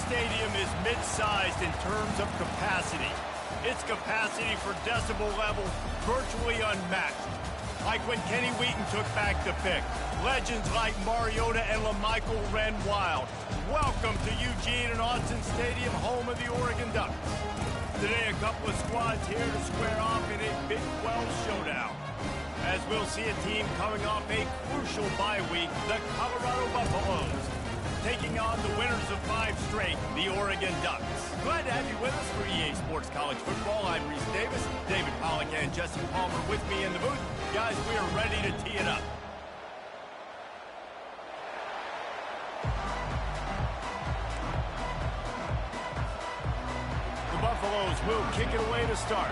stadium is mid-sized in terms of capacity. Its capacity for decibel level virtually unmatched. Like when Kenny Wheaton took back the pick. Legends like Mariota and LaMichael ran wild. Welcome to Eugene and Autzen Stadium, home of the Oregon Ducks. Today, a couple of squads here to square off in a Big 12 showdown. As we'll see a team coming off a crucial bye week, the Colorado Buffaloes, taking on the winners of 5 straight, the Oregon Ducks. Glad to have you with us for EA Sports College Football. I'm Reese Davis, David Pollack and Jesse Palmer with me in the booth. Guys, we are ready to tee it up. The Buffaloes will kick it away to start.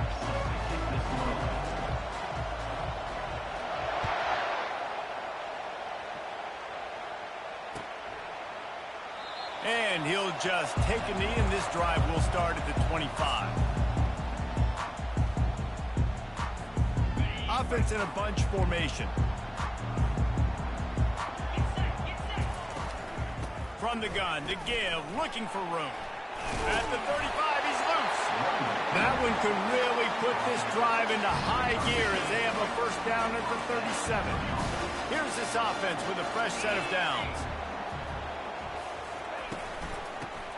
And he'll just take a knee, and this drive will start at the 25. Offense in a bunch formation. From the gun to give, looking for room. At the 35, he's loose. That one could really put this drive into high gear as they have a first down at the 37. Here's this offense with a fresh set of downs.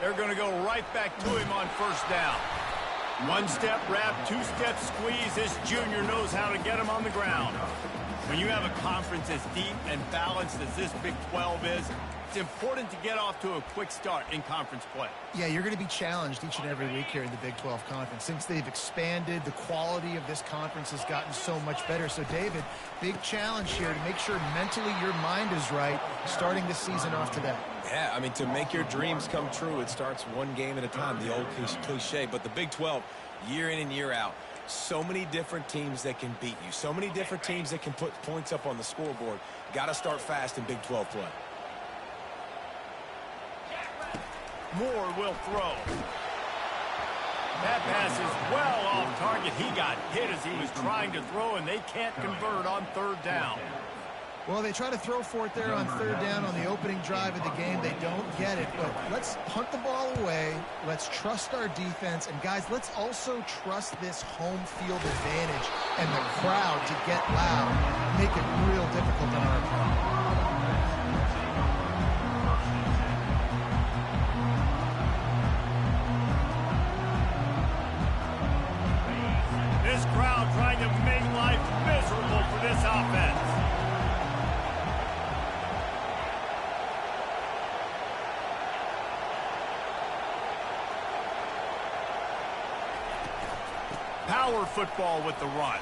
They're going to go right back to him on first down. One-step wrap, two-step squeeze. This junior knows how to get him on the ground. When you have a conference as deep and balanced as this Big 12 is, it's important to get off to a quick start in conference play. Yeah, you're going to be challenged each and every week here in the Big 12 Conference. Since they've expanded, the quality of this conference has gotten so much better. So, David, big challenge here to make sure mentally your mind is right starting the season off to that. Yeah, I mean, to make your dreams come true, it starts one game at a time, the old cliche. But the Big 12, year in and year out, so many different teams that can beat you, so many different teams that can put points up on the scoreboard. Got to start fast in Big 12 play. Moore will throw. That pass is well off target. He got hit as he was trying to throw, and they can't convert on third down. Well, they try to throw for it there on third down on the opening drive of the game. They don't get it, but let's punt the ball away. Let's trust our defense. And, guys, let's also trust this home field advantage and the crowd to get loud, make it real difficult on our opponent. This crowd trying to make life miserable for this offense. Power football with the run.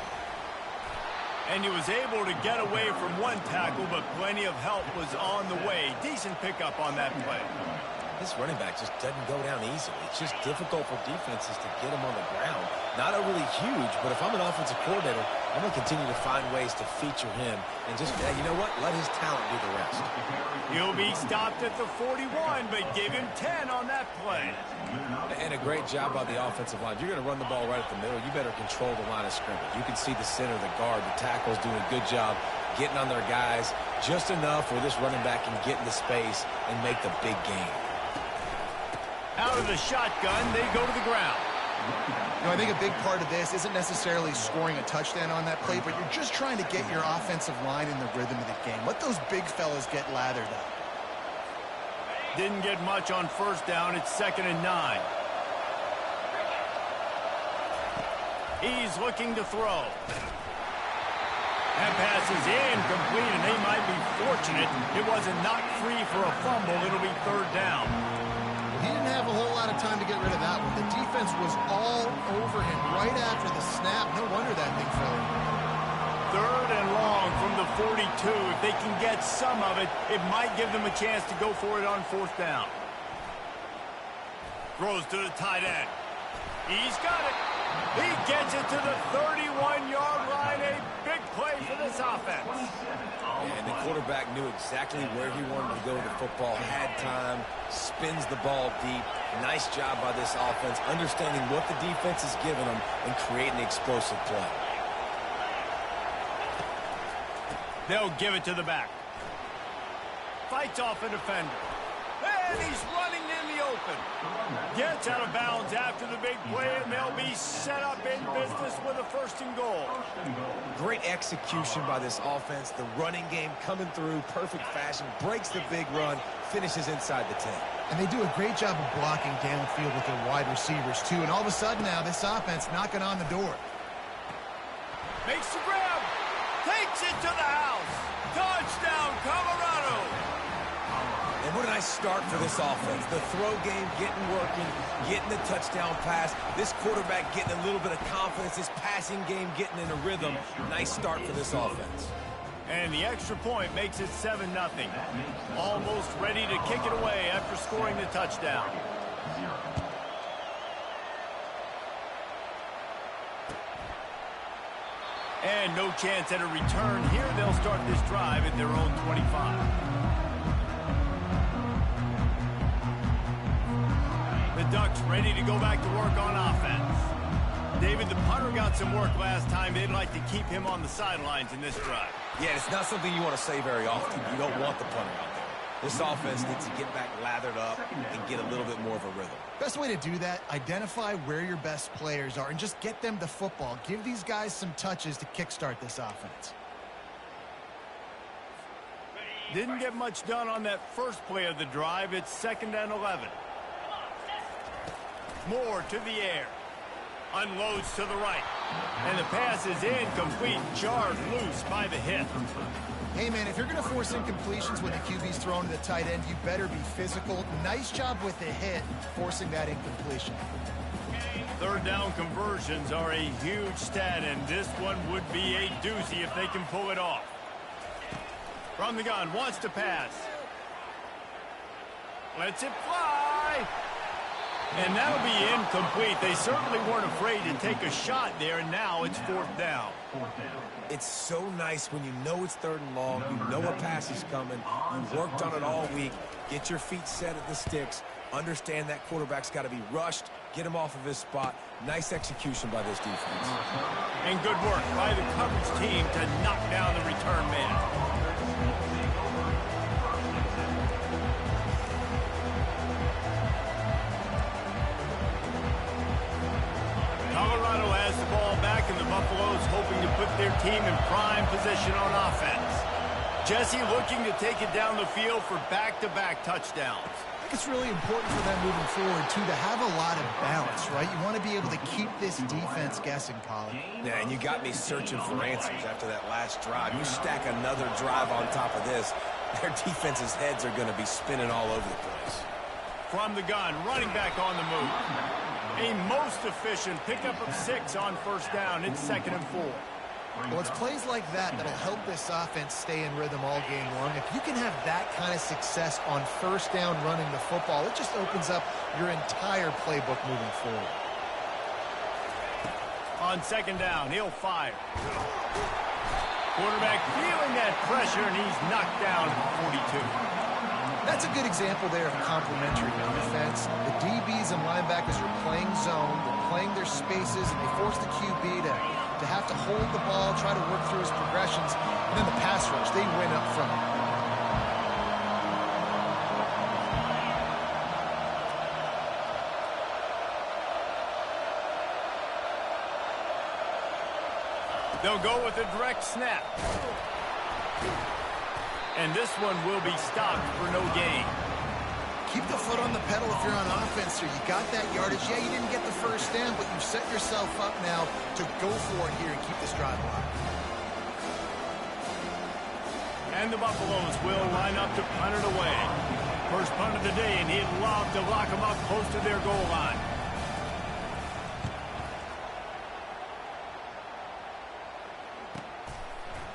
And he was able to get away from one tackle, but plenty of help was on the way. Decent pickup on that play. This running back just doesn't go down easily. It's just difficult for defenses to get him on the ground. Not overly huge, but if I'm an offensive coordinator, I'm going to continue to find ways to feature him and just, you know what, let his talent do the rest. He'll be stopped at the 41, but give him 10 on that play. And a great job by the offensive line. If you're going to run the ball right at the middle, you better control the line of scrimmage. You can see the center, the guard, the tackles doing a good job getting on their guys just enough where this running back can get into space and make the big game. Out of the shotgun, they go to the ground. You know, I think a big part of this isn't necessarily scoring a touchdown on that play, but you're just trying to get your offensive line in the rhythm of the game. Let those big fellas get lathered up. Didn't get much on first down. It's 2nd and 9. He's looking to throw. That pass is incomplete, and they might be fortunate it wasn't knocked free for a fumble. It'll be third down. He didn't have a whole lot of time to get rid of that one. The defense was all over him right after the snap. No wonder that thing fell. Third and long from the 42. If they can get some of it, it might give them a chance to go for it on fourth down. Throws to the tight end. He's got it. He gets it to the 31-yard line. A big play for this offense. And the quarterback knew exactly where he wanted to go with the football, had time, spins the ball deep. Nice job by this offense, understanding what the defense is giving them and creating the explosive play. They'll give it to the back. Fights off a defender. And he's running in the open. Gets out of bounds after the big play, and they'll be set up in business with a 1st and goal. Great execution by this offense. The running game coming through, perfect fashion, breaks the big run, finishes inside the 10. And they do a great job of blocking downfield with their wide receivers, too. And all of a sudden now, this offense knocking on the door. Makes the grab. Takes it to the house. Touchdown, Colorado. And what a nice start for this offense. The throw game getting working, getting the touchdown pass. This quarterback getting a little bit of confidence. This passing game getting in a rhythm. Nice start for this offense. And the extra point makes it 7-0. Almost ready to kick it away after scoring the touchdown. And no chance at a return here. They'll start this drive at their own 25. The Ducks ready to go back to work on offense. David, the punter got some work last time. They'd like to keep him on the sidelines in this drive. Yeah, it's not something you want to say very often. You don't want the punter out there. This offense needs to get back lathered up and get a little bit more of a rhythm. Best way to do that, identify where your best players are and just get them the football. Give these guys some touches to kickstart this offense. Didn't get much done on that first play of the drive. It's 2nd and 11. Moore to the air. Unloads to the right. And the pass is incomplete. Jarred loose by the hit. Hey, man, if you're going to force incompletions when the QB's thrown to the tight end, you better be physical. Nice job with the hit, forcing that incompletion. 3rd down conversions are a huge stat, and this one would be a doozy if they can pull it off. From the gun, wants to pass. Lets it fly. And that'll be incomplete. They certainly weren't afraid to take a shot there, and now it's 4th down. It's so nice when you know it's 3rd and long, you know a pass is coming, you worked on it all week, get your feet set at the sticks, understand that quarterback's got to be rushed, get him off of his spot. Nice execution by this defense. And good work by the coverage team to knock down the return man. Colorado has the ball back, and the Buffaloes hoping to put their team in prime position on offense. Jesse looking to take it down the field for back-to-back touchdowns. I think it's really important for them moving forward, too, to have a lot of balance, right? You want to be able to keep this defense guessing, Colin. Yeah, and you got me searching for answers after that last drive. You stack another drive on top of this, their defense's heads are going to be spinning all over the place. From the gun, running back on the move. A most efficient pickup of 6 on 1st down. It's 2nd and 4. Well, it's plays like that that'll help this offense stay in rhythm all game long. If you can have that kind of success on 1st down running the football, it just opens up your entire playbook moving forward. On 2nd down, he'll fire. Quarterback feeling that pressure, and he's knocked down at 42. That's a good example there of complementary defense. The DBs and linebackers are playing zone, they're playing their spaces, and they force the QB to have to hold the ball, try to work through his progressions, and then the pass rush, they win up front. They'll go with a direct snap. And this one will be stopped for no gain. Keep the foot on the pedal if you're on offense here. You got that yardage. Yeah, you didn't get the 1st down, but you've set yourself up now to go for it here and keep this drive alive. And the Buffaloes will line up to punt it away. First punt of the day, and he'd love to lock them up close to their goal line.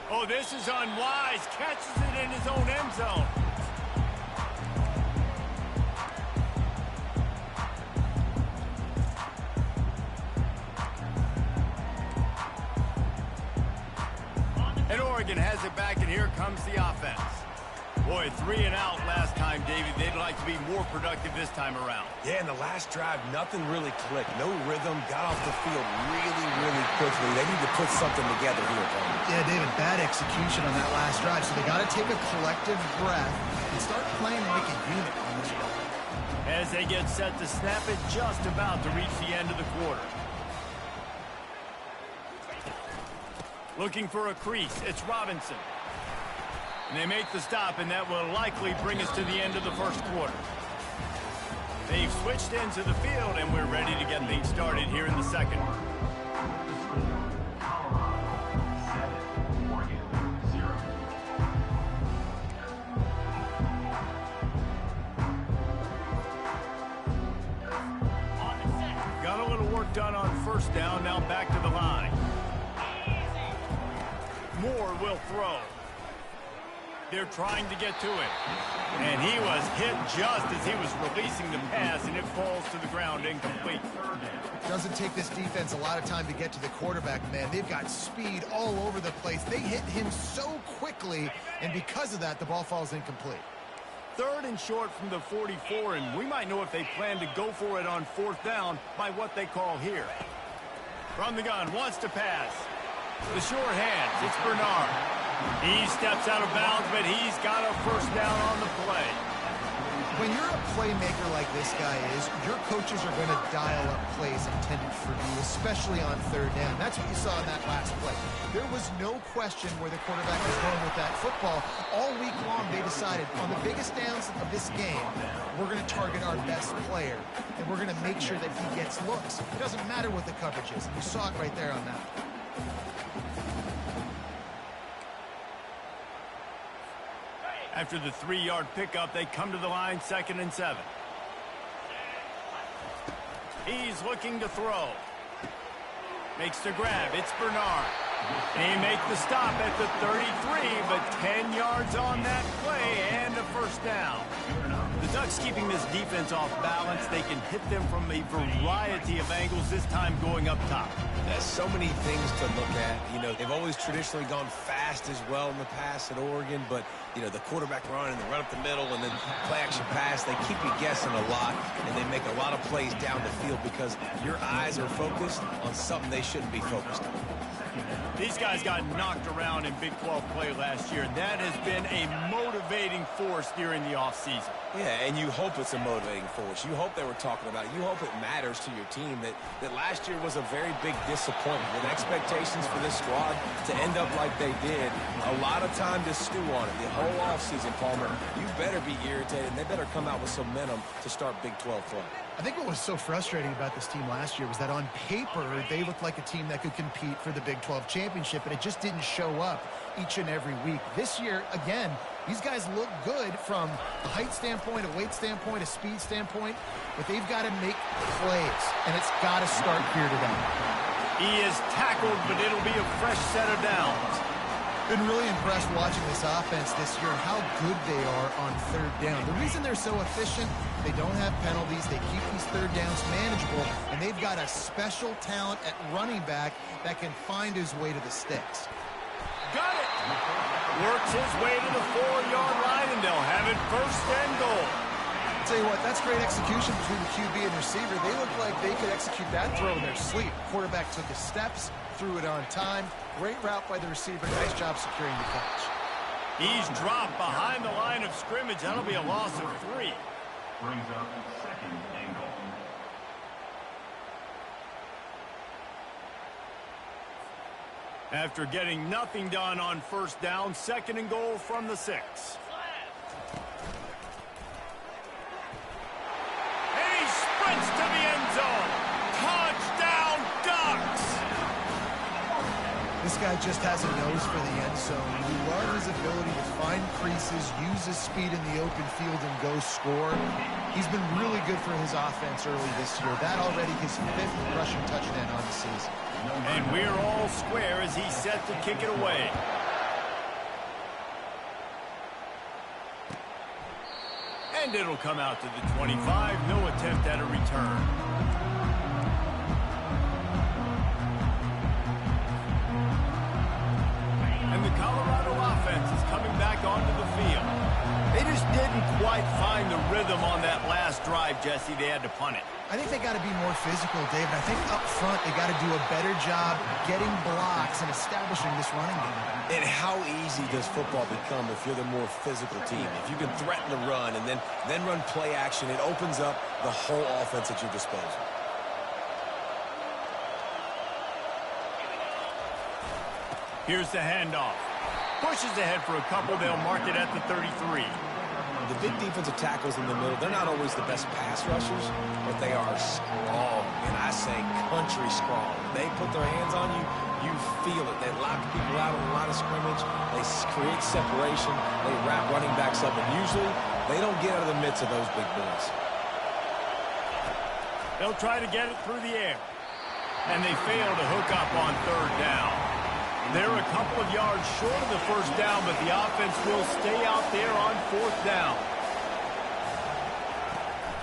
Oh, this is unwise. Catches it in his own end zone. And Oregon has it back, and here comes the offense. Boy, 3 and out last time, David. They'd like to be more productive this time around. Yeah, in the last drive, nothing really clicked. No rhythm, got off the field really quickly. They need to put something together here, Tony. Yeah, David, bad execution on that last drive. So they got to take a collective breath, and start playing like a unit on this one. As they get set to snap it, just about to reach the end of the quarter. Looking for a crease, it's Robinson. And they make the stop, and that will likely bring us to the end of the first quarter. They've switched into the field, and we're ready to get things started here in the second. Got a little work done on first down, now back to the line. Moore will throw. They're trying to get to him. And he was hit just as he was releasing the pass, and it falls to the ground incomplete. Doesn't take this defense a lot of time to get to the quarterback, man. They've got speed all over the place. They hit him so quickly, and because of that, the ball falls incomplete. 3rd and short from the 44, and we might know if they plan to go for it on 4th down by what they call here. From the gun, wants to pass. The short hands, it's Bernard. He steps out of bounds, but he's got a first down on the play. When you're a playmaker like this guy is, your coaches are going to dial up plays intended for you, especially on 3rd down. That's what you saw in that last play. There was no question where the quarterback was going with that football. All week long, they decided on the biggest downs of this game, we're going to target our best player, and we're going to make sure that he gets looks. It doesn't matter what the coverage is. You saw it right there on that. After the 3-yard pickup, they come to the line, 2nd and 7. He's looking to throw. Makes the grab. It's Bernard. They make the stop at the 33, but 10 yards on that play and a first down. The Ducks keeping this defense off balance. They can hit them from a variety of angles, this time going up top. There's so many things to look at. You know, they've always traditionally gone fast as well in the past at Oregon, but, you know, the quarterback run and the run up the middle and then play action pass, they keep you guessing a lot, and they make a lot of plays down the field because your eyes are focused on something they shouldn't be focused on. These guys got knocked around in Big 12 play last year, and that has been a motivating force during the offseason. Yeah, and you hope it's a motivating force. You hope they were talking about it. You hope it matters to your team that last year was a very big disappointment. With expectations for this squad to end up like they did, a lot of time to stew on it. The whole offseason, Palmer, you better be irritated, and they better come out with some momentum to start Big 12 play. I think what was so frustrating about this team last year was that on paper, they looked like a team that could compete for the Big 12 championship, and it just didn't show up each and every week. This year, again, these guys look good from a height standpoint, a weight standpoint, a speed standpoint, but they've got to make plays, and it's got to start here today. He is tackled, but it'll be a fresh set of downs. Been really impressed watching this offense this year and how good they are on 3rd down. The reason they're so efficient, they don't have penalties, they keep these 3rd downs manageable, and they've got a special talent at running back that can find his way to the sticks. Got it! Works his way to the 4-yard line, and they'll have it 1st and goal. I'll tell you what, that's great execution between the QB and receiver. They look like they could execute that throw in their sleep. Quarterback took his steps, threw it on time. Great route by the receiver. Nice job securing the catch. He's dropped behind the line of scrimmage. That'll be a loss of 3. Brings up 2nd and goal. After getting nothing done on 1st down, 2nd and goal from the 6. And he sprints to the end zone. Touchdown, Ducks! This guy just has a nose for the end zone. We love his ability to find creases, use his speed in the open field, and go score. He's been really good for his offense early this year. That already his 5th rushing touchdown on the season. And we're all square as he's set to kick it away. And it'll come out to the 25. No attempt at a return. And the Colorado offense is coming back onto the field. They just didn't couldn't quite find the rhythm on that last drive, Jesse. They had to punt it. I think they got to be more physical, David. I think up front they got to do a better job getting blocks and establishing this running game. And how easy does football become if you're the more physical team? If you can threaten the run and then run play action, it opens up the whole offense at your disposal. Here's the handoff. Pushes ahead for a couple. They'll mark it at the 33. The big defensive tackles in the middle, they're not always the best pass rushers, but they are strong, and I say country strong. When they put their hands on you, you feel it. They lock people out on the line of scrimmage. They create separation. They wrap running backs up, and usually they don't get out of the midst of those big boys. They'll try to get it through the air, and they fail to hook up on third down. They're a couple of yards short of the first down, but the offense will stay out there on fourth down.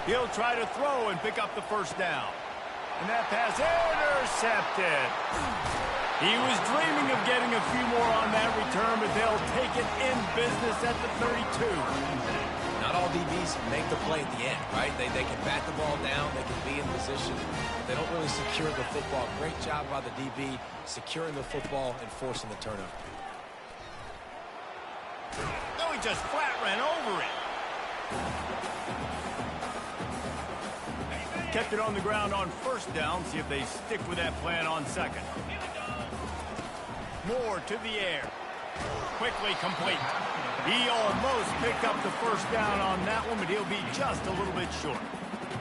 He'll try to throw and pick up the first down. And that pass intercepted. He was dreaming of getting a few more on that return, but they'll take it in business at the 32. Not all DBs make the play at the end, right? They can bat the ball down, they can be in position, but they don't really secure the football. Great job by the DB securing the football and forcing the turnover. No, he just flat ran over it. Kept it on the ground on first down. See if they stick with that plan on second. Moore to the air. Quickly complete. He almost picked up the first down on that one, but he'll be just a little bit short.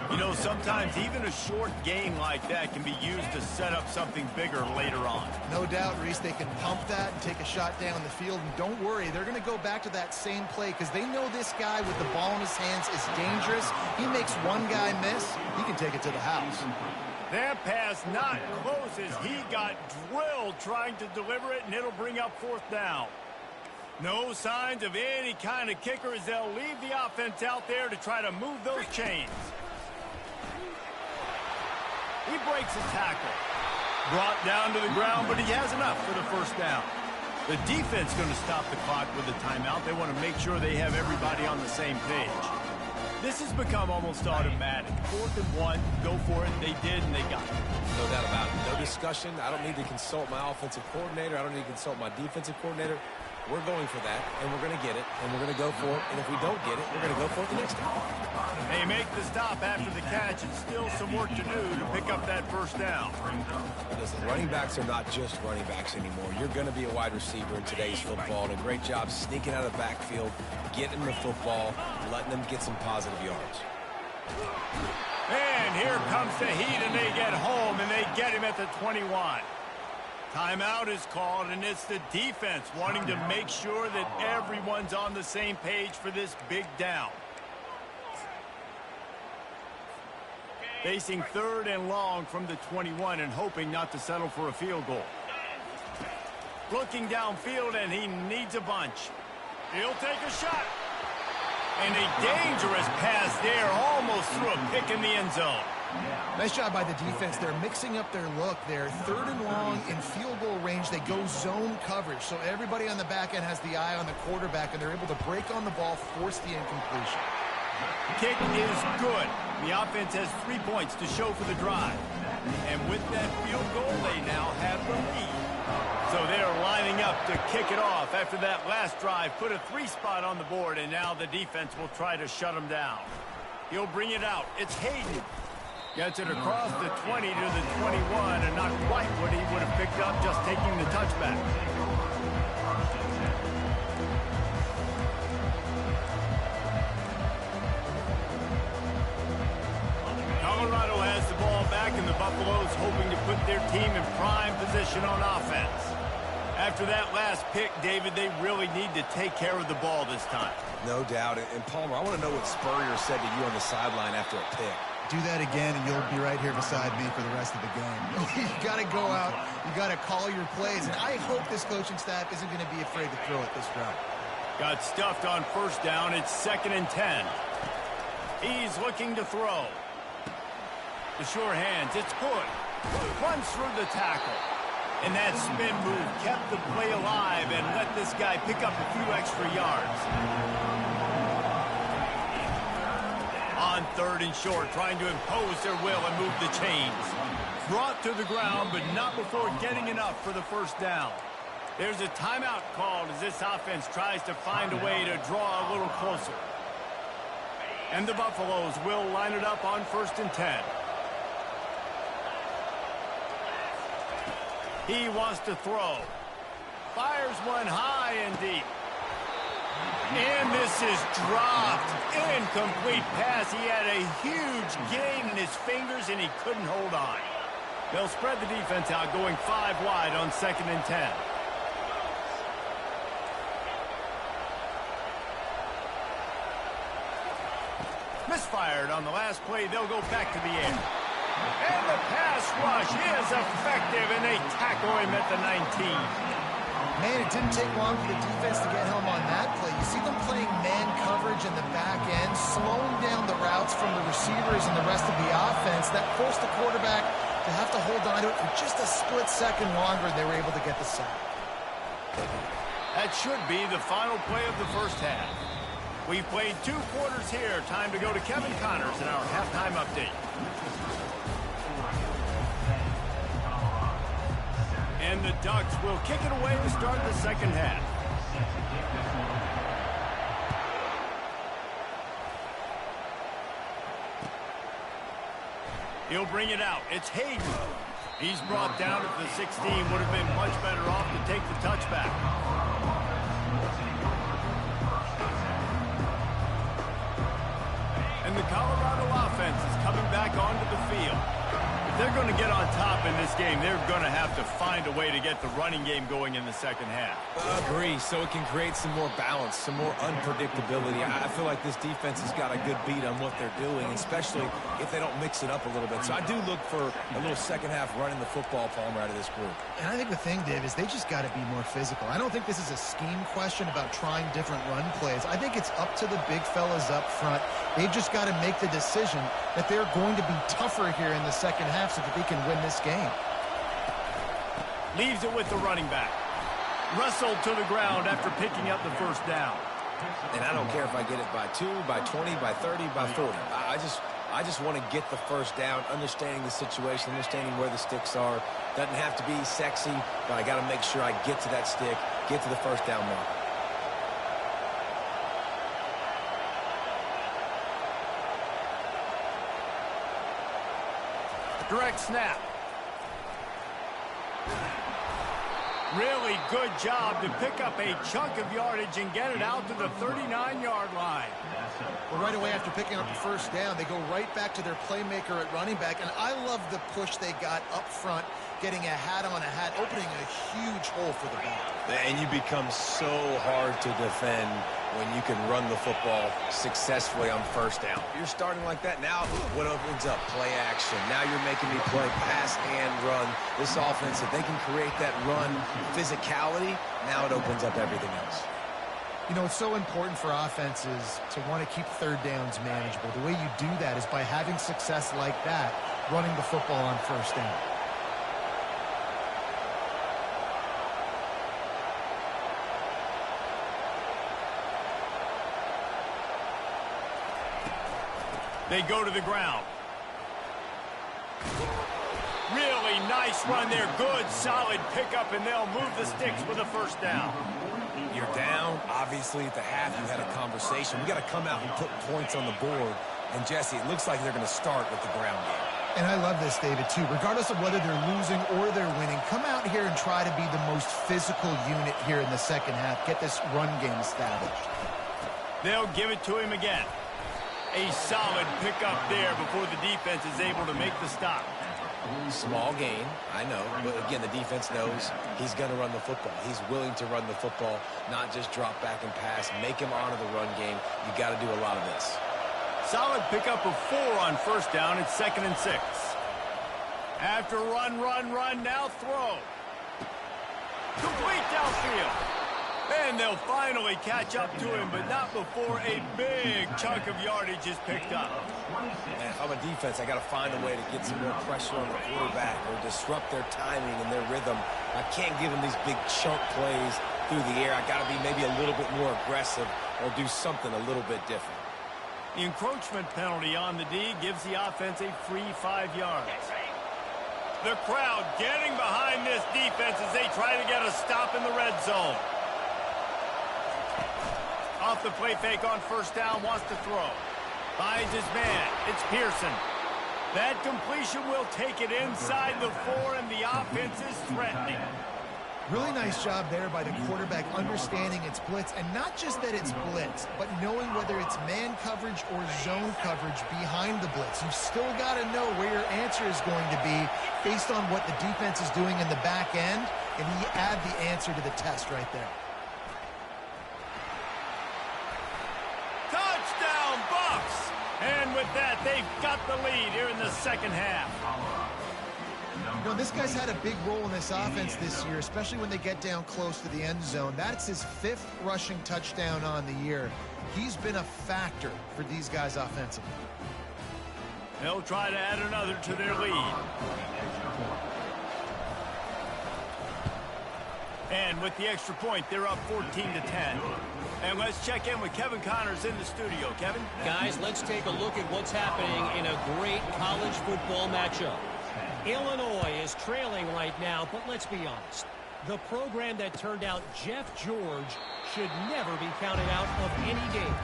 You know, sometimes even a short gain like that can be used to set up something bigger later on. No doubt, Reese, they can pump that and take a shot down the field. And don't worry, they're going to go back to that same play because they know this guy with the ball in his hands is dangerous. He makes one guy miss, he can take it to the house. That pass not close as he got drilled trying to deliver it, and it'll bring up fourth down. No signs of any kind of kicker as they'll leave the offense out there to try to move those chains. He breaks a tackle. Brought down to the ground, but he has enough for the first down. The defense going to stop the clock with a timeout. They want to make sure they have everybody on the same page. This has become almost automatic. 4th and 1, go for it. They did, and they got it. No doubt about it. No discussion. I don't need to consult my offensive coordinator. I don't need to consult my defensive coordinator. We're going for that, and we're going to get it, and we're going to go for it. And if we don't get it, we're going to go for it the next time. They make the stop after the catch, and still some work to do to pick up that first down. Listen, running backs are not just running backs anymore. You're going to be a wide receiver in today's football, and a great job sneaking out of the backfield, getting the football, letting them get some positive yards. And here comes the heat, and they get home, and they get him at the 21. Timeout is called, and it's the defense wanting to make sure that everyone's on the same page for this big down. Facing 3rd and long from the 21 and hoping not to settle for a field goal. Looking downfield, and he needs a bunch. He'll take a shot. And a dangerous pass there, almost threw a pick in the end zone. Nice job by the defense. They're mixing up their look. They're 3rd and long in field goal range. They go zone coverage, so everybody on the back end has the eye on the quarterback, and they're able to break on the ball, force the incompletion. Kick is good. The offense has 3 points to show for the drive. And with that field goal, they now have the lead. So they're lining up to kick it off after that last drive. Put a 3 spot on the board, and now the defense will try to shut them down. He'll bring it out. It's Hayden. Gets it across the 20 to the 21, and not quite what he would have picked up just taking the touchback. Colorado has the ball back, and the Buffaloes hoping to put their team in prime position on offense. After that last pick, David, they really need to take care of the ball this time. No doubt. And Palmer, I want to know what Spurrier said to you on the sideline after a pick. Do that again, and you'll be right here beside me for the rest of the game. You got to go out. You got to call your plays, and I hope this coaching staff isn't going to be afraid to throw it this route. Got stuffed on first down. It's 2nd and 10. He's looking to throw. The sure hands. It's good. Runs through the tackle. And that spin move kept the play alive and let this guy pick up a few extra yards. On 3rd and short, trying to impose their will and move the chains. Brought to the ground, but not before getting enough for the first down. There's a timeout called as this offense tries to find a way to draw a little closer. And the Buffaloes will line it up on 1st and 10. He wants to throw. Fires one high and deep. And this is dropped. Incomplete pass. He had a huge gain in his fingers, and he couldn't hold on. They'll spread the defense out, going 5 wide on 2nd and 10. Misfired on the last play. They'll go back to the air. And the pass rush is effective, and they tackle him at the 19. Man, it didn't take long for the defense to get home on that play. You see them playing man coverage in the back end, slowing down the routes from the receivers and the rest of the offense. That forced the quarterback to have to hold on to it for just a split second longer, and they were able to get the sack. That should be the final play of the first half. We've played 2 quarters here. Time to go to Kevin Connors in our halftime update. And the Ducks will kick it away to start the second half. He'll bring it out. It's Hayden. He's brought down at the 16. Would have been much better off to take the touchback. And the Colorado offense is coming back onto the field. If they're going to get on top in this game, they're going to have to find a way to get the running game going in the second half. Agree, so it can create some more balance, some more unpredictability. I feel like this defense has got a good beat on what they're doing, especially if they don't mix it up a little bit. So I do look for a little second half running the football, Palmer, out of this group. And I think the thing, Dave, is they just got to be more physical. I don't think this is a scheme question about trying different run plays. I think it's up to the big fellas up front. They've just got to make the decision that they're going to be tougher here in the second half so that they can win this game. Leaves it with the running back. Wrestled to the ground after picking up the first down. And I don't care if I get it by 2, by 20, by 30, by 40. I just want to get the first down, understanding the situation, understanding where the sticks are. Doesn't have to be sexy, but I got to make sure I get to that stick, get to the first down mark. Direct snap. Really good job to pick up a chunk of yardage and get it out to the 39-yard line. Well, right away after picking up the first down, they go right back to their playmaker at running back. And I love the push they got up front, getting a hat on a hat, opening a huge hole for the back. And you become so hard to defend when you can run the football successfully on first down. You're starting like that. Now what opens up? Play action. Now you're making me play pass and run. This offense, if they can create that run physicality, now it opens up everything else. You know, it's so important for offenses to want to keep third downs manageable. The way you do that is by having success like that, running the football on first down. They go to the ground. Really nice run there. Good, solid pickup, and they'll move the sticks for the first down. You're down. Obviously, at the half, you had a conversation. We got to come out and put points on the board. And, Jesse, it looks like they're going to start with the ground game. And I love this, David, too. Regardless of whether they're losing or they're winning, come out here and try to be the most physical unit here in the second half. Get this run game established. They'll give it to him again. A solid pickup there before the defense is able to make the stop. Small gain, I know, but again, the defense knows he's going to run the football. He's willing to run the football, not just drop back and pass, make him honor the run game. You got to do a lot of this. Solid pickup of 4 on first down. It's 2nd and 6. After run, now throw. Complete downfield. And they'll finally catch up to him, but not before a big chunk of yardage is picked up. And if I'm a defense, I got to find a way to get some more pressure on the quarterback or disrupt their timing and their rhythm. I can't give them these big chunk plays through the air. I got to be maybe a little bit more aggressive or do something a little bit different. The encroachment penalty on the D gives the offense a free 5 yards. The crowd getting behind this defense as they try to get a stop in the red zone. Off the play fake on first down, wants to throw. Finds his man. It's Pearson. That completion will take it inside the 4, and the offense is threatening. Really nice job there by the quarterback understanding it's blitz, and not just that it's blitz, but knowing whether it's man coverage or zone coverage behind the blitz. You've still got to know where your answer is going to be based on what the defense is doing in the back end, and he add the answer to the test right there. Touchdown, Bucks! And with that, they've got the lead here in the second half. You know, this guy's had a big role in this offense this year, especially when they get down close to the end zone. That's his 5th rushing touchdown on the year. He's been a factor for these guys offensively. They'll try to add another to their lead. And with the extra point, they're up 14-10. And let's check in with Kevin Connors in the studio. Kevin? Guys, let's take a look at what's happening in a great college football matchup. Illinois is trailing right now, but let's be honest. The program that turned out Jeff George should never be counted out of any game.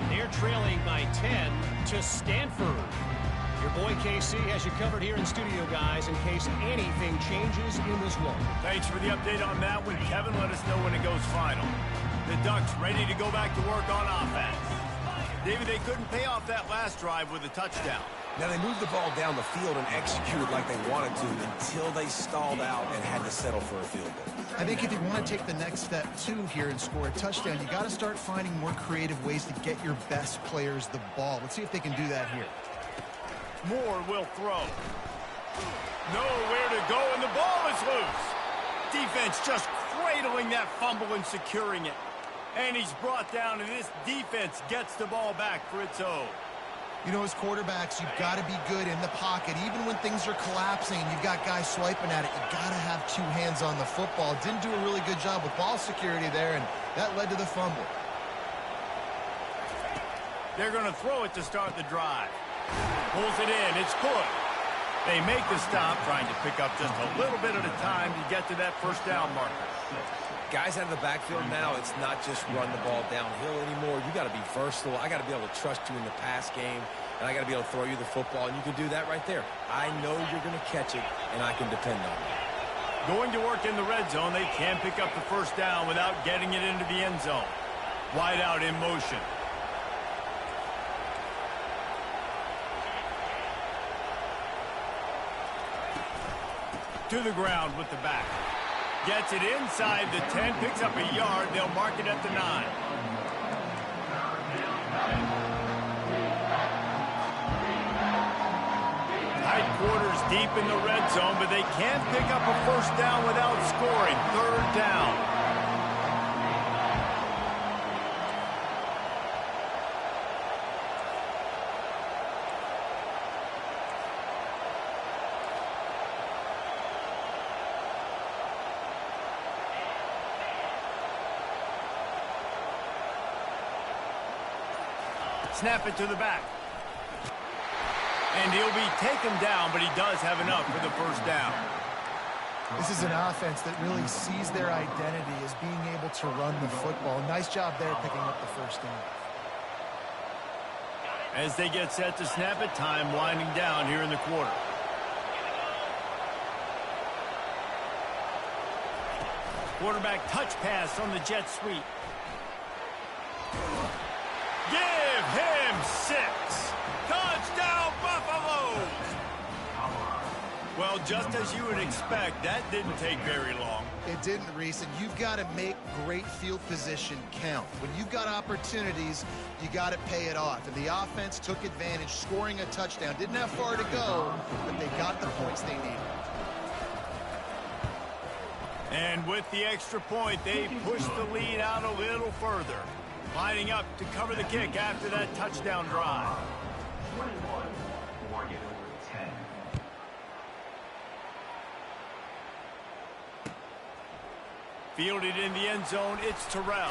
They're trailing by 10 to Stanford. Your boy KC has you covered here in studio, guys, in case anything changes in this one. Thanks for the update on that one, Kevin. Let us know when it goes final. The Ducks ready to go back to work on offense. David, they couldn't pay off that last drive with a touchdown. Now, they moved the ball down the field and executed like they wanted to until they stalled out and had to settle for a field goal. I think if you want to take the next step, too, here and score a touchdown, you got to start finding more creative ways to get your best players the ball. Let's see if they can do that here. Moore will throw. Nowhere to go, and the ball is loose. Defense just cradling that fumble and securing it. And he's brought down, and this defense gets the ball back for its own. You know, as quarterbacks, you've got to be good in the pocket. Even when things are collapsing and you've got guys swiping at it, you've got to have 2 hands on the football. Didn't do a really good job with ball security there, and that led to the fumble. They're going to throw it to start the drive. Pulls it in. It's good. They make the stop, trying to pick up just a little bit at a time to get to that first down marker. Guys out of the backfield now, it's not just run the ball downhill anymore. You got to be versatile. I got to be able to trust you in the pass game, and I got to be able to throw you the football, and you can do that right there. I know you're going to catch it, and I can depend on it. Going to work in the red zone, they can pick up the first down without getting it into the end zone. Wide out in motion. To the ground with the back. Gets it inside the 10, picks up a yard. They'll mark it at the 9. Tight quarters deep in the red zone, but they can't pick up a first down without scoring. 3rd down. Snap it to the back. And he'll be taken down, but he does have enough for the first down. This is an offense that really sees their identity as being able to run the football. Nice job there picking up the first down. As they get set to snap it, time winding down here in the quarter. Quarterback touch pass on the jet sweep. Give him 6. Touchdown, Buffaloes! Well, just as you would expect, that didn't take very long. It didn't, Reese, and you've got to make great field position count. When you've got opportunities, you got to pay it off. And the offense took advantage, scoring a touchdown. Didn't have far to go, but they got the points they needed. And with the extra point, they pushed the lead out a little further. Lining up to cover the kick after that touchdown drive. 21, Oregon, 10. Fielded in the end zone, it's Terrell.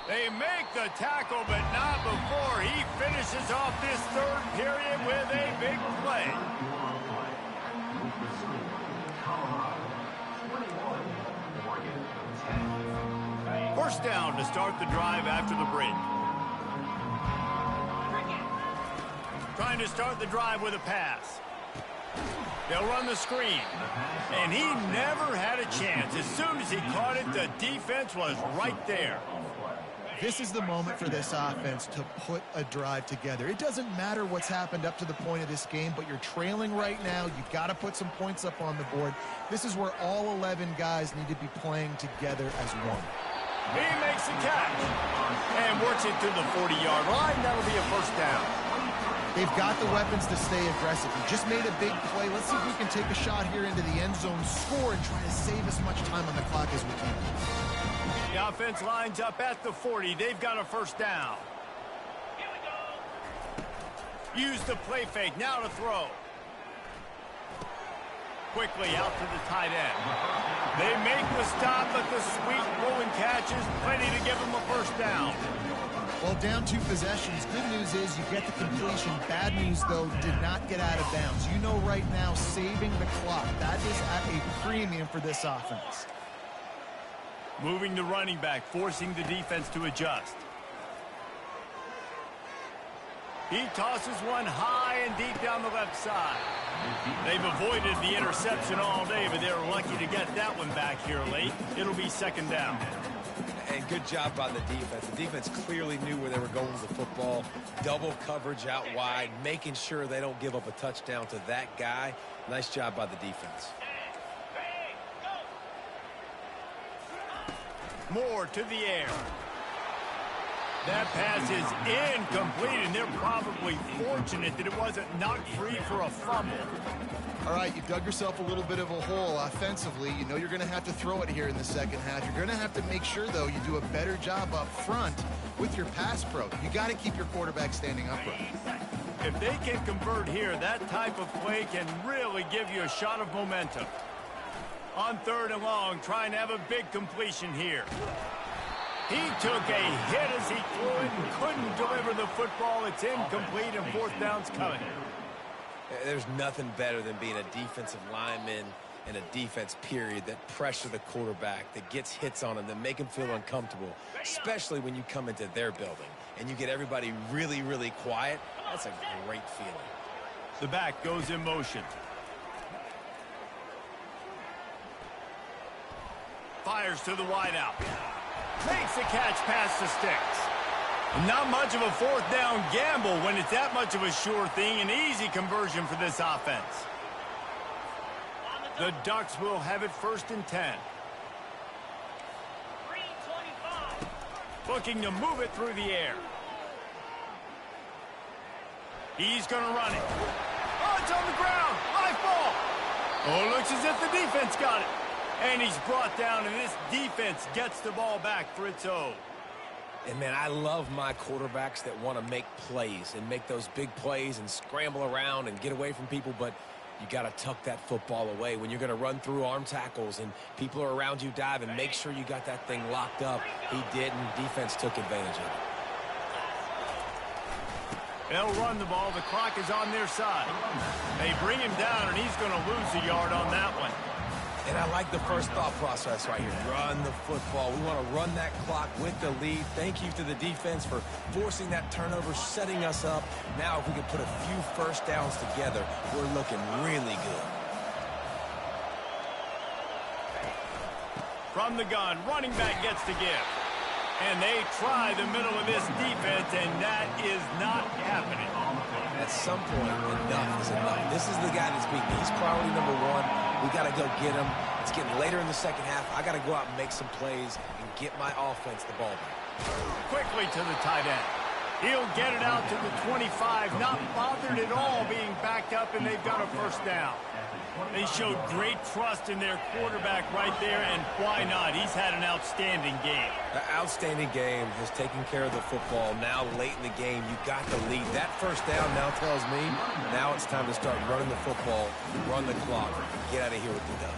They make the tackle, but not before he finishes off this third period with a big play. First down to start the drive after the break. Trying to start the drive with a pass. They'll run the screen. And he never had a chance. As soon as he caught it, the defense was right there. This is the moment for this offense to put a drive together. It doesn't matter what's happened up to the point of this game, but you're trailing right now. You've got to put some points up on the board. This is where all 11 guys need to be playing together as one. He makes the catch and works it to the 40-yard line. That'll be a first down. They've got the weapons to stay aggressive. He just made a big play. Let's see if we can take a shot here into the end zone, score, and try to save as much time on the clock as we can. The offense lines up at the 40. They've got a first down. Use the play fake. Now to throw. Quickly out to the tight end. They make the stop, but the sweet rolling catch is plenty to give them a first down. Well, down 2 possessions. Good news is you get the completion. Bad news, though, did not get out of bounds. You know right now, saving the clock. That is at a premium for this offense. Moving the running back, forcing the defense to adjust. He tosses one high and deep down the left side. They've avoided the interception all day, but they're lucky to get that one back here late. It'll be second down. And good job by the defense. The defense clearly knew where they were going with the football. Double coverage out wide, making sure they don't give up a touchdown to that guy. Nice job by the defense. Moore to the air. That pass is incomplete, and they're probably fortunate that it wasn't knocked free for a fumble. All right, you dug yourself a little bit of a hole offensively. You know you're going to have to throw it here in the second half. You're going to have to make sure, though, you do a better job up front with your pass pro. You got to keep your quarterback standing upright. If they can convert here, that type of play can really give you a shot of momentum. On third and long, trying to have a big completion here. He took a hit as he threw it and couldn't deliver the football. It's incomplete, and fourth down's coming. There's nothing better than being a defensive lineman and a defense, period, that pressure the quarterback, that gets hits on him, that make him feel uncomfortable, especially when you come into their building and you get everybody really, really quiet. That's a great feeling. The back goes in motion. Fires to the wideout. Makes the catch past the sticks. Not much of a fourth down gamble when it's that much of a sure thing. An easy conversion for this offense. The Ducks will have it first and 10. Looking to move it through the air. He's going to run it. Oh, it's on the ground. Live ball. Oh, it looks as if the defense got it. And he's brought down, and this defense gets the ball back for its own. And, man, I love my quarterbacks that want to make plays and make those big plays and scramble around and get away from people, but you got to tuck that football away. When you're going to run through arm tackles and people are around you diving, make sure you got that thing locked up. He did, and defense took advantage of it. They'll run the ball. The clock is on their side. They bring him down, and he's going to lose a yard on that one. And I like the first thought process right here. Run the football. We want to run that clock with the lead. Thank you to the defense for forcing that turnover, setting us up. Now, if we can put a few first downs together, we're looking really good. From the gun, running back gets the give. And they try the middle of this defense, and that is not happening. At some point, enough is enough. This is the guy that's beating. He's priority number one. We got to go get him. It's getting later in the second half. I got to go out and make some plays and get my offense the ball back. Quickly to the tight end. He'll get it out to the 25. Not bothered at all being backed up, and they've got a first down. They showed great trust in their quarterback right there, and why not? He's had an outstanding game. An outstanding game, has taken care of the football. Now, late in the game, you got the lead. That first down now tells me now it's time to start running the football, run the clock, get out of here with the dub.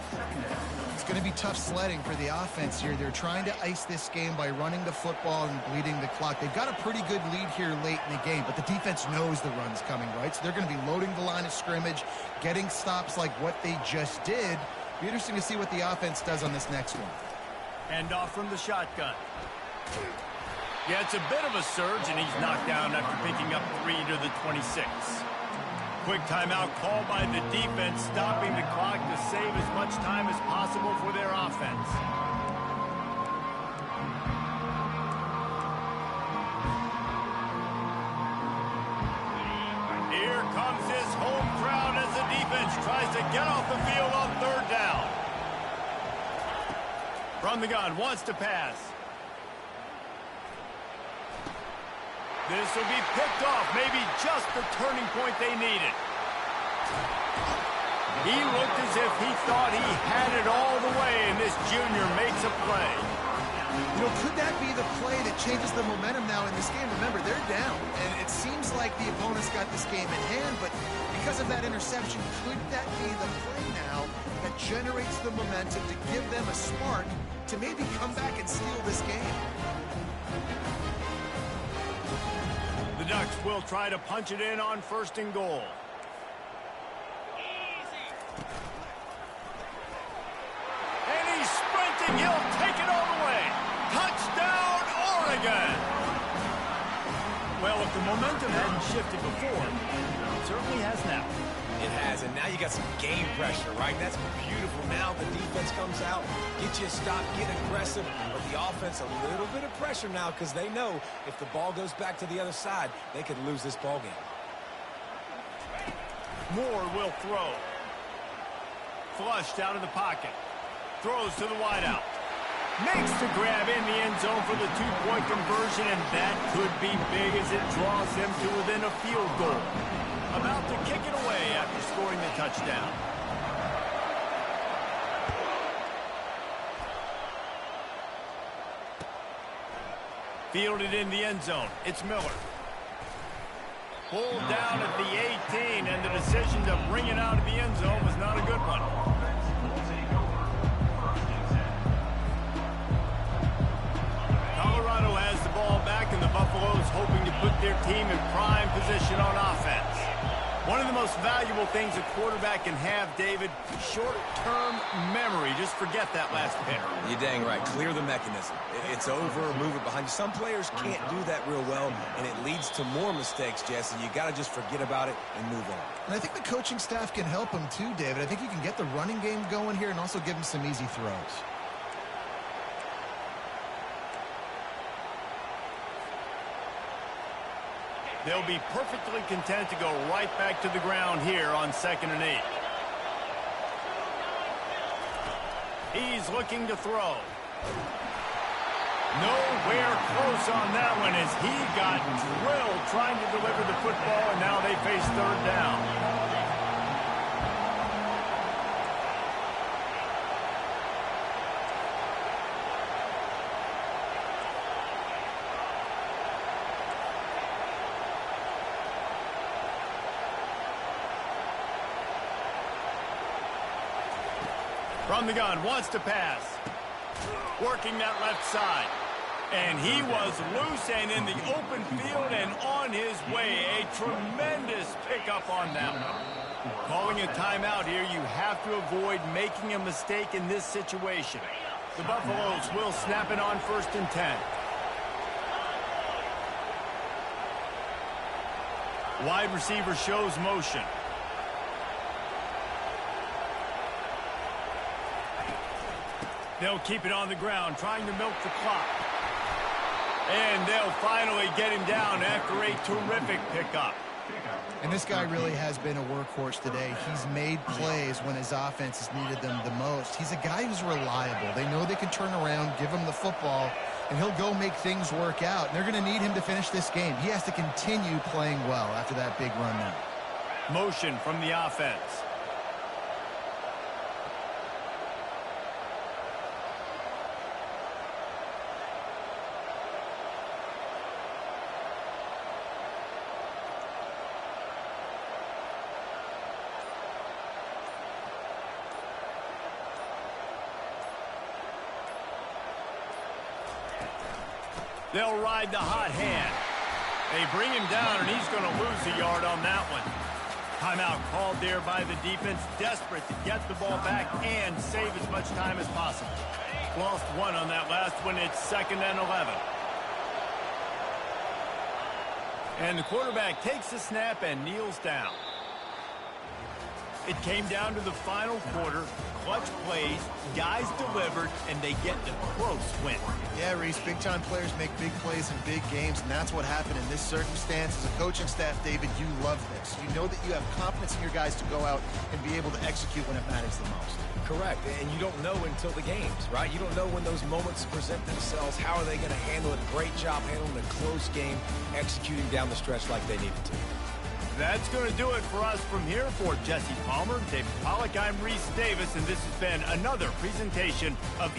It's going to be tough sledding for the offense here. They're trying to ice this game by running the football and bleeding the clock. They've got a pretty good lead here late in the game, but the defense knows the run's coming, right? So they're going to be loading the line of scrimmage, getting stops like what they just did. Be interesting to see what the offense does on this next one. And off from the shotgun. Yeah, it's a bit of a surge, and he's knocked down after picking up 3 to the 26. Quick timeout called by the defense, stopping the clock to save as much time as possible for their offense. Here comes this home crowd as the defense tries to get off the field on 3rd down. From the gun, wants to pass. This will be picked off, maybe just the turning point they needed. He looked as if he thought he had it all the way, and this junior makes a play. You know, could that be the play that changes the momentum now in this game? Remember, they're down, and it seems like the opponent's got this game in hand, but because of that interception, could that be the play now that generates the momentum to give them a spark to maybe come back and steal this game? The Ducks will try to punch it in on 1st and goal. And he's sprinting. He'll take it all the way. Touchdown, Oregon! Well, if the momentum hadn't shifted before, it certainly has now. It has, and now you got some game pressure, right? That's beautiful. Now the defense comes out, get you a stop, get aggressive, but the offense a little bit of pressure now because they know if the ball goes back to the other side, they could lose this ball game. Moore will throw. Flushed out of the pocket. Throws to the wideout. Makes the grab in the end zone for the 2-point conversion, and that could be big as it draws them to within a field goal. About to kick it away after scoring the touchdown. Fielded in the end zone. It's Miller. Pulled down at the 18, and the decision to bring it out of the end zone was not a good one. Colorado has the ball back, and the Buffaloes hoping to put their team in prime position on offense. One of the most valuable things a quarterback can have, David, short-term memory. Just forget that last pick. You're dang right. Clear the mechanism. It's over, move it behind you. Some players can't do that real well, and it leads to more mistakes, Jesse. You got to just forget about it and move on. And I think the coaching staff can help him too, David. I think you can get the running game going here and also give him some easy throws. They'll be perfectly content to go right back to the ground here on 2nd and 8. He's looking to throw. Nowhere close on that one as he got drilled trying to deliver the football, and now they face 3rd down. From the gun, wants to pass. Working that left side. And he was loose and in the open field and on his way. A tremendous pickup on that one. Calling a timeout here, you have to avoid making a mistake in this situation. The Buffaloes will snap it on 1st and 10. Wide receiver shows motion. They'll keep it on the ground, trying to milk the clock. And they'll finally get him down after a terrific pickup. And this guy really has been a workhorse today. He's made plays when his offense has needed them the most. He's a guy who's reliable. They know they can turn around, give him the football, and he'll go make things work out. And they're going to need him to finish this game. He has to continue playing well after that big run now. Motion from the offense. They'll ride the hot hand. They bring him down, and he's going to lose a yard on that one. Timeout called there by the defense, desperate to get the ball back and save as much time as possible. Lost one on that last one. It's 2nd and 11. And the quarterback takes the snap and kneels down. It came down to the final quarter. Clutch plays, guys delivered, and they get the close win. Yeah, Reese, big-time players make big plays in big games, and that's what happened in this circumstance. As a coaching staff, David, you love this. You know that you have confidence in your guys to go out and be able to execute when it matters the most. Correct, and you don't know until the games, right? You don't know when those moments present themselves. How are they going to handle it? Great job handling a close game, executing down the stretch like they needed to. That's going to do it for us from here. For Jesse Palmer, David Pollack, I'm Reese Davis, and this has been another presentation of